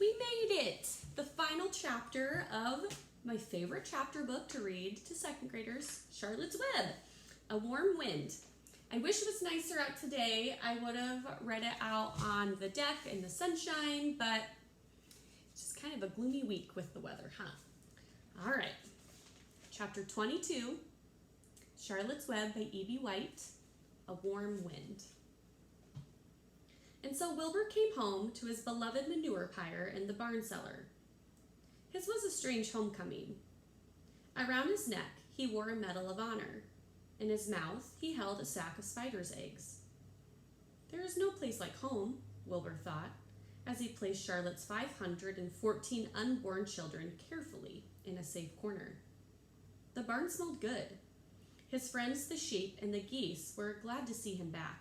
we made it! The final chapter of my favorite chapter book to read to second graders, Charlotte's Web, A Warm Wind. I wish it was nicer out today. I would have read it out on the deck in the sunshine, but it's just kind of a gloomy week with the weather, huh? All right, chapter 22, Charlotte's Web by E.B. White, A Warm Wind. And so Wilbur came home to his beloved manure pyre in the barn cellar. His was a strange homecoming. Around his neck, he wore a medal of honor. In his mouth, he held a sack of spider's eggs. There is no place like home, Wilbur thought, as he placed Charlotte's 514 unborn children carefully in a safe corner. The barn smelled good. His friends, the sheep and the geese, were glad to see him back.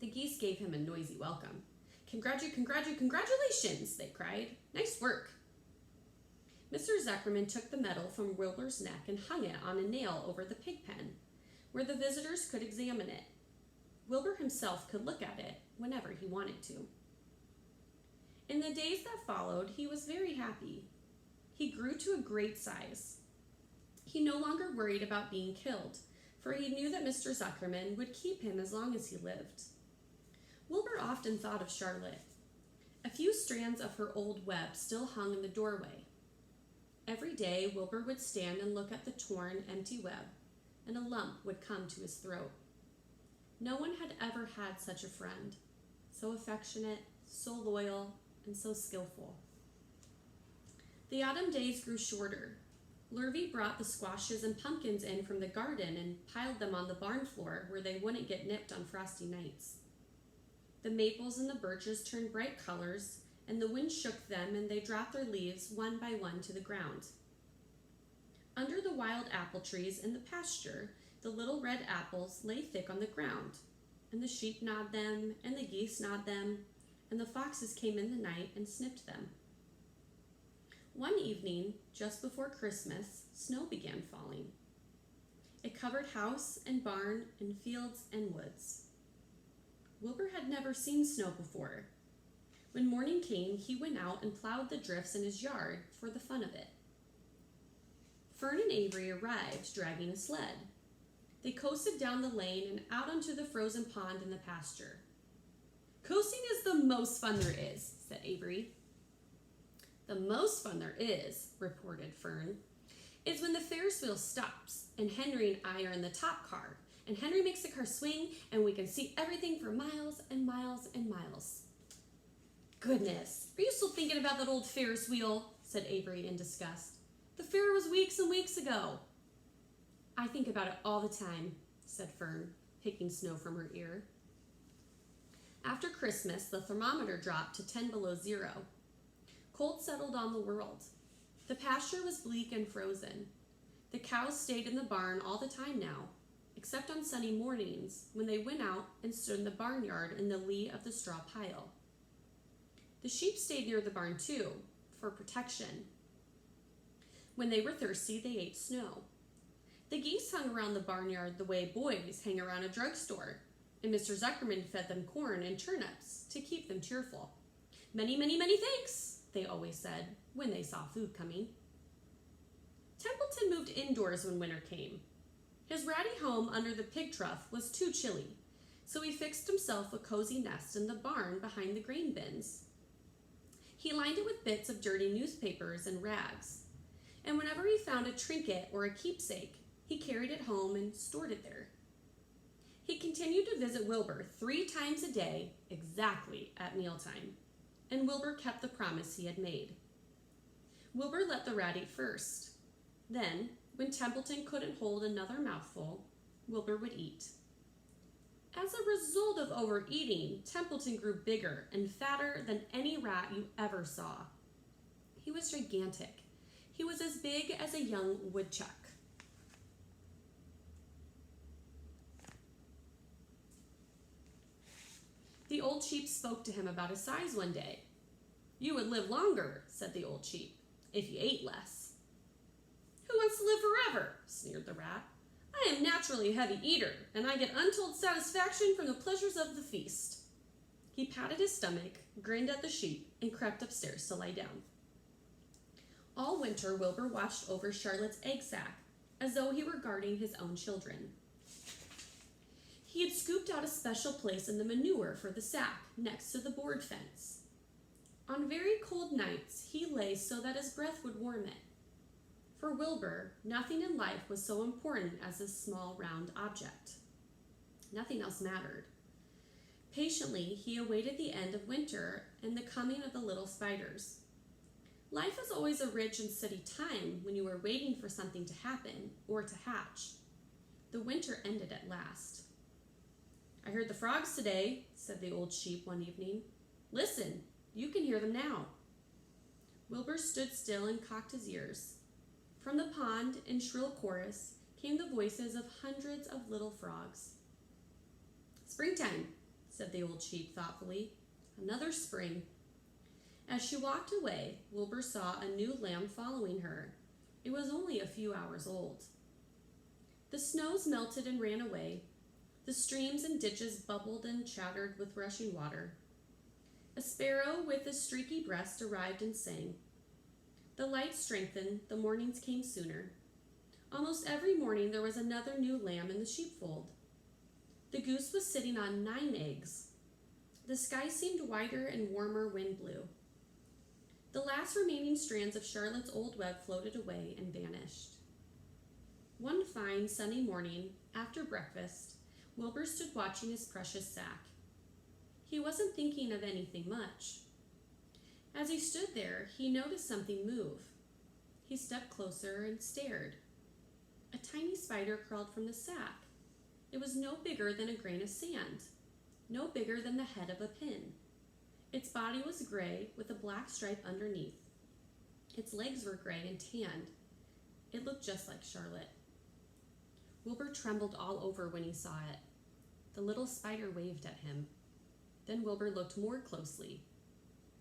The geese gave him a noisy welcome. Congratulations, they cried. Nice work. Mr. Zuckerman took the medal from Wilbur's neck and hung it on a nail over the pig pen, where the visitors could examine it. Wilbur himself could look at it whenever he wanted to. In the days that followed, he was very happy. He grew to a great size. He no longer worried about being killed, for he knew that Mr. Zuckerman would keep him as long as he lived. Wilbur often thought of Charlotte. A few strands of her old web still hung in the doorway. Every day, Wilbur would stand and look at the torn, empty web, and a lump would come to his throat. No one had ever had such a friend, so affectionate, so loyal, and so skillful. The autumn days grew shorter. Lurvy brought the squashes and pumpkins in from the garden and piled them on the barn floor where they wouldn't get nipped on frosty nights. The maples and the birches turned bright colors, and the wind shook them and they dropped their leaves one by one to the ground. Under the wild apple trees in the pasture, the little red apples lay thick on the ground, and the sheep gnawed them, and the geese gnawed them, and the foxes came in the night and snipped them. One evening, just before Christmas, snow began falling. It covered house and barn and fields and woods. Wilbur had never seen snow before. When morning came, he went out and plowed the drifts in his yard for the fun of it. Fern and Avery arrived, dragging a sled. They coasted down the lane and out onto the frozen pond in the pasture. "Coasting is the most fun there is," said Avery. "The most fun there is," reported Fern, "is when the Ferris wheel stops and Henry and I are in the top car, and Henry makes the car swing and we can see everything for miles and miles and miles." "Goodness, are you still thinking about that old Ferris wheel?" said Avery in disgust. "The fair was weeks and weeks ago." "I think about it all the time," said Fern, picking snow from her ear. After Christmas, the thermometer dropped to 10 below zero. Cold settled on the world. The pasture was bleak and frozen. The cows stayed in the barn all the time now, except on sunny mornings when they went out and stood in the barnyard in the lee of the straw pile. The sheep stayed near the barn too, for protection. When they were thirsty, they ate snow. The geese hung around the barnyard the way boys hang around a drugstore, and Mr. Zuckerman fed them corn and turnips to keep them cheerful. "Many, many, many thanks," they always said when they saw food coming. Templeton moved indoors when winter came. His ratty home under the pig trough was too chilly, so he fixed himself a cozy nest in the barn behind the grain bins. He lined it with bits of dirty newspapers and rags, and whenever he found a trinket or a keepsake, he carried it home and stored it there. He continued to visit Wilbur 3 times a day, exactly at mealtime, and Wilbur kept the promise he had made. Wilbur let the rat eat first. Then, when Templeton couldn't hold another mouthful, Wilbur would eat. As a result of overeating, Templeton grew bigger and fatter than any rat you ever saw. He was gigantic. He was as big as a young woodchuck. The old sheep spoke to him about his size one day. "You would live longer," said the old sheep, "if you ate less." "Who wants to live forever?" sneered the rat. "I am naturally a heavy eater, and I get untold satisfaction from the pleasures of the feast." He patted his stomach, grinned at the sheep, and crept upstairs to lie down. All winter, Wilbur watched over Charlotte's egg sack, as though he were guarding his own children. He had scooped out a special place in the manure for the sack, next to the board fence. On very cold nights, he lay so that his breath would warm it. For Wilbur, nothing in life was so important as this small, round object. Nothing else mattered. Patiently, he awaited the end of winter and the coming of the little spiders. Life is always a rich and steady time when you are waiting for something to happen or to hatch. The winter ended at last. "I heard the frogs today," said the old sheep one evening. "Listen, you can hear them now." Wilbur stood still and cocked his ears. From the pond, in shrill chorus, came the voices of hundreds of little frogs. "Springtime," said the old sheep thoughtfully. "Another spring." As she walked away, Wilbur saw a new lamb following her. It was only a few hours old. The snows melted and ran away. The streams and ditches bubbled and chattered with rushing water. A sparrow with a streaky breast arrived and sang. The light strengthened, the mornings came sooner. Almost every morning there was another new lamb in the sheepfold. The goose was sitting on 9 eggs. The sky seemed whiter and warmer wind blew. The last remaining strands of Charlotte's old web floated away and vanished. One fine sunny morning, after breakfast, Wilbur stood watching his precious sack. He wasn't thinking of anything much. As he stood there, he noticed something move. He stepped closer and stared. A tiny spider crawled from the sack. It was no bigger than a grain of sand, no bigger than the head of a pin. Its body was gray with a black stripe underneath. Its legs were gray and tanned. It looked just like Charlotte. Wilbur trembled all over when he saw it. The little spider waved at him. Then Wilbur looked more closely.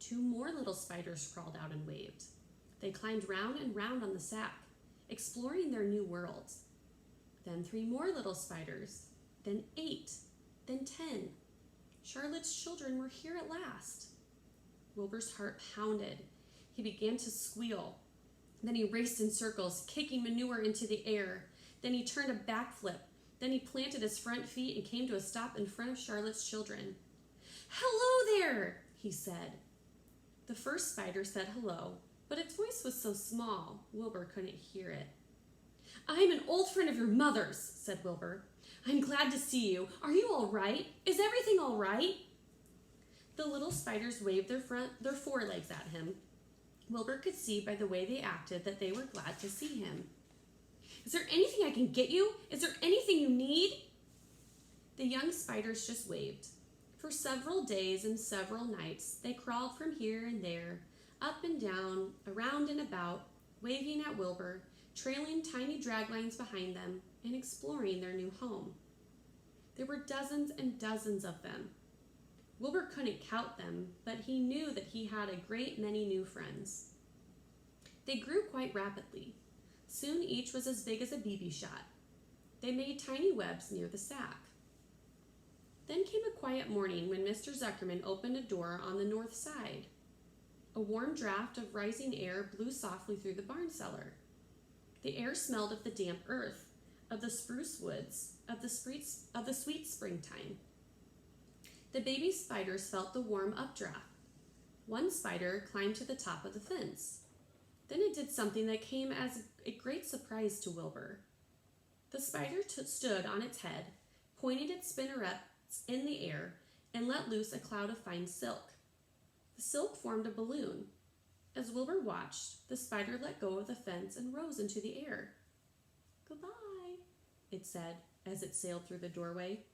2 more little spiders crawled out and waved. They climbed round and round on the sack, exploring their new world. Then 3 more little spiders, then 8, then 10. Charlotte's children were here at last. Wilbur's heart pounded. He began to squeal. Then he raced in circles, kicking manure into the air. Then he turned a backflip. Then he planted his front feet and came to a stop in front of Charlotte's children. "Hello there," he said. The first spider said hello, but its voice was so small, Wilbur couldn't hear it. "I am an old friend of your mother's," said Wilbur. "I'm glad to see you. Are you all right? Is everything all right?" The little spiders waved their forelegs at him. Wilbur could see by the way they acted that they were glad to see him. "Is there anything I can get you? Is there anything you need?" The young spiders just waved. For several days and several nights, they crawled from here and there, up and down, around and about, waving at Wilbur, trailing tiny draglines behind them, and exploring their new home. There were dozens and dozens of them. Wilbur couldn't count them, but he knew that he had a great many new friends. They grew quite rapidly. Soon each was as big as a BB shot. They made tiny webs near the sack. Then came a quiet morning when Mr. Zuckerman opened a door on the north side. A warm draft of rising air blew softly through the barn cellar. The air smelled of the damp earth, of the spruce woods, of the sweet springtime. The baby spiders felt the warm updraft. One spider climbed to the top of the fence. Then it did something that came as a great surprise to Wilbur. The spider stood on its head, pointed its spinnerets in the air, and let loose a cloud of fine silk. The silk formed a balloon. As Wilbur watched, the spider let go of the fence and rose into the air. "Goodbye," it said as it sailed through the doorway.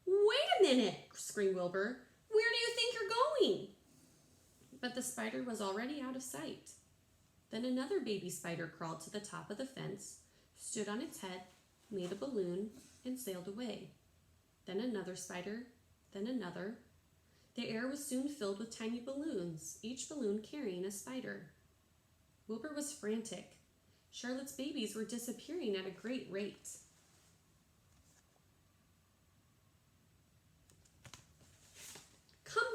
"Wait a minute," screamed Wilbur. "Where do you think you're going?" But the spider was already out of sight. Then another baby spider crawled to the top of the fence, stood on its head, made a balloon, and sailed away. Then another spider, then another. The air was soon filled with tiny balloons, each balloon carrying a spider. Wilbur was frantic. Charlotte's babies were disappearing at a great rate. "Come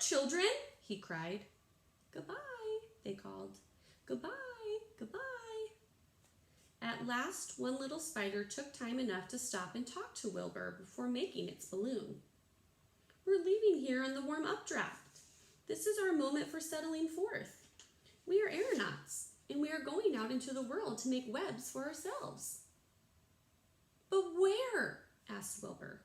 children, he cried. Goodbye, they called. Goodbye, goodbye. At last, one little spider took time enough to stop and talk to Wilbur before making its balloon. We're leaving here on the warm updraft. This is our moment for settling forth. We are aeronauts, and we are going out into the world to make webs for ourselves. But where? Asked Wilbur.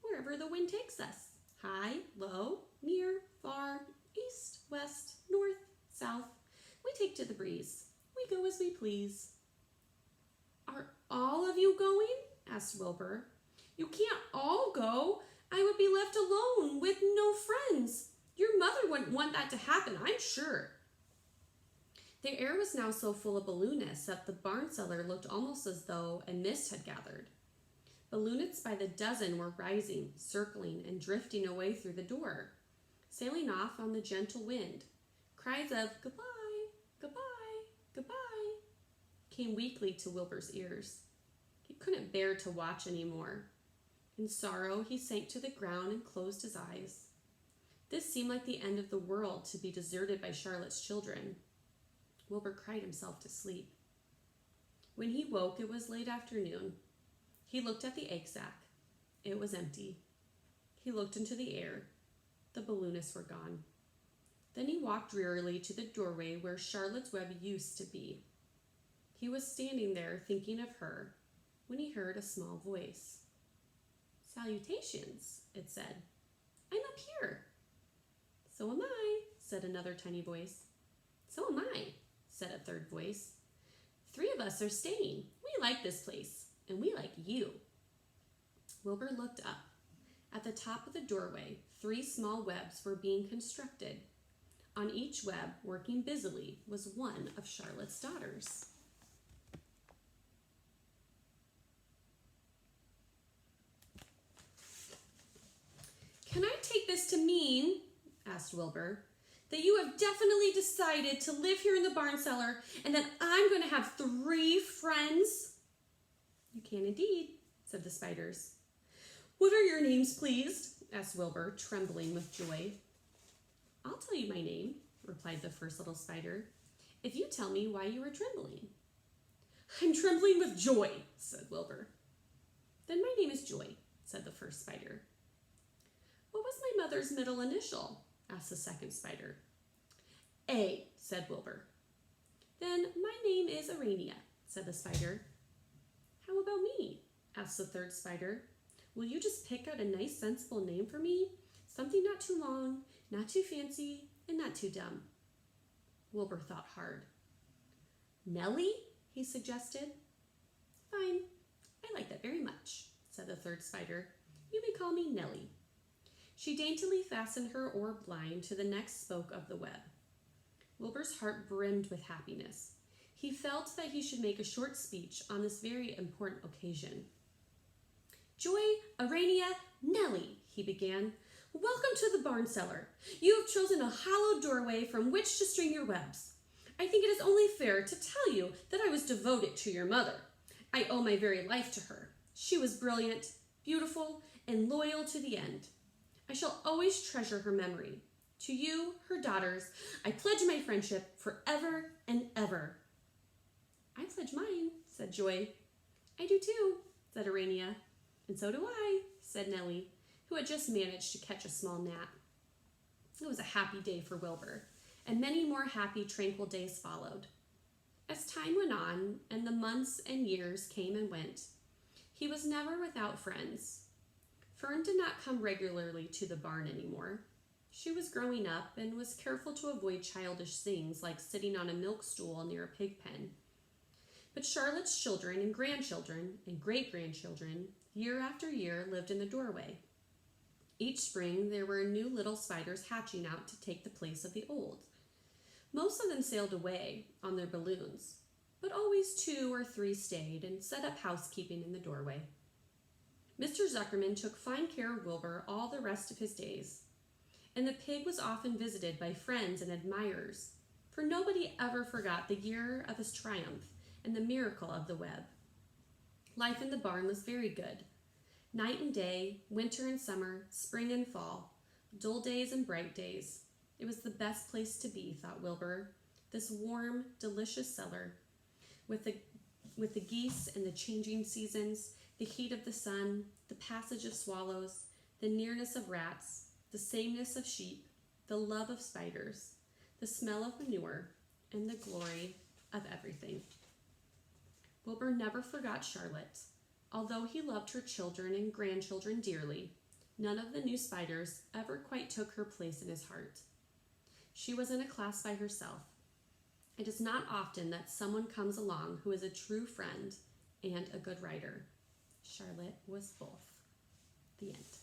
Wherever the wind takes us. High, low, near, far, east, west, north, south. We take to the breeze. We go as we please. Are all of you going? Asked Wilbur. You can't all go. I would be left alone with no friends. Your mother wouldn't want that to happen, I'm sure. The air was now so full of balloonists that the barn cellar looked almost as though a mist had gathered. Balloonists by the dozen were rising, circling, and drifting away through the door, sailing off on the gentle wind. Cries of goodbye, goodbye, goodbye came weakly to Wilbur's ears. He couldn't bear to watch any more. In sorrow, he sank to the ground and closed his eyes. This seemed like the end of the world, to be deserted by Charlotte's children. Wilbur cried himself to sleep. When he woke, it was late afternoon. He looked at the egg sack. It was empty. He looked into the air. The balloonists were gone. Then he walked drearily to the doorway where Charlotte's web used to be. He was standing there thinking of her when he heard a small voice. Salutations, it said. I'm up here. So am I, said another tiny voice. So am I, said a third voice. 3 of us are staying. We like this place, and we like you. Wilbur looked up. At the top of the doorway, 3 small webs were being constructed. On each web, working busily, was one of Charlotte's daughters. Can I take this to mean, asked Wilbur, that you have definitely decided to live here in the barn cellar and that I'm going to have 3 friends? You can indeed, said the spiders. What are your names, please? Asked Wilbur, trembling with joy. I'll tell you my name, replied the first little spider, if you tell me why you are trembling. I'm trembling with joy, said Wilbur. Then my name is Joy, said the first spider. What was my mother's middle initial? Asked the second spider. A, said Wilbur. Then my name is Arania, said the spider. How about me? Asked the third spider. Will you just pick out a nice, sensible name for me? Something not too long, not too fancy, and not too dumb. Wilbur thought hard. Nellie? He suggested. Fine, I like that very much, said the third spider. You may call me Nellie. She daintily fastened her orb line to the next spoke of the web. Wilbur's heart brimmed with happiness. He felt that he should make a short speech on this very important occasion. Joy, Arania, Nellie, he began. Welcome to the barn cellar. You have chosen a hollow doorway from which to string your webs. I think it is only fair to tell you that I was devoted to your mother. I owe my very life to her. She was brilliant, beautiful, and loyal to the end. I shall always treasure her memory. To you, her daughters, I pledge my friendship forever and ever. I pledge mine, said Joy. I do too, said Arania. And so do I, said Nellie, who had just managed to catch a small nap. It was a happy day for Wilbur, and many more happy, tranquil days followed. As time went on, and the months and years came and went, he was never without friends. Fern did not come regularly to the barn anymore. She was growing up and was careful to avoid childish things like sitting on a milk stool near a pig pen. But Charlotte's children and grandchildren and great-grandchildren, year after year, lived in the doorway. Each spring, there were new little spiders hatching out to take the place of the old. Most of them sailed away on their balloons, but always 2 or 3 stayed and set up housekeeping in the doorway. Mr. Zuckerman took fine care of Wilbur all the rest of his days, and the pig was often visited by friends and admirers, for nobody ever forgot the year of his triumph and the miracle of the web. Life in the barn was very good. Night and day, winter and summer, spring and fall, Dull days and bright days. It was the best place to be, thought Wilbur. This warm, delicious cellar, with the geese and the changing seasons, the heat of the sun, the passage of swallows, the nearness of rats, the sameness of sheep, the love of spiders, the smell of manure, and the glory of everything. Wilbur never forgot Charlotte. Although he loved her children and grandchildren dearly, none of the new spiders ever quite took her place in his heart. She was in a class by herself. It is not often that someone comes along who is a true friend and a good writer. Charlotte was both. The end.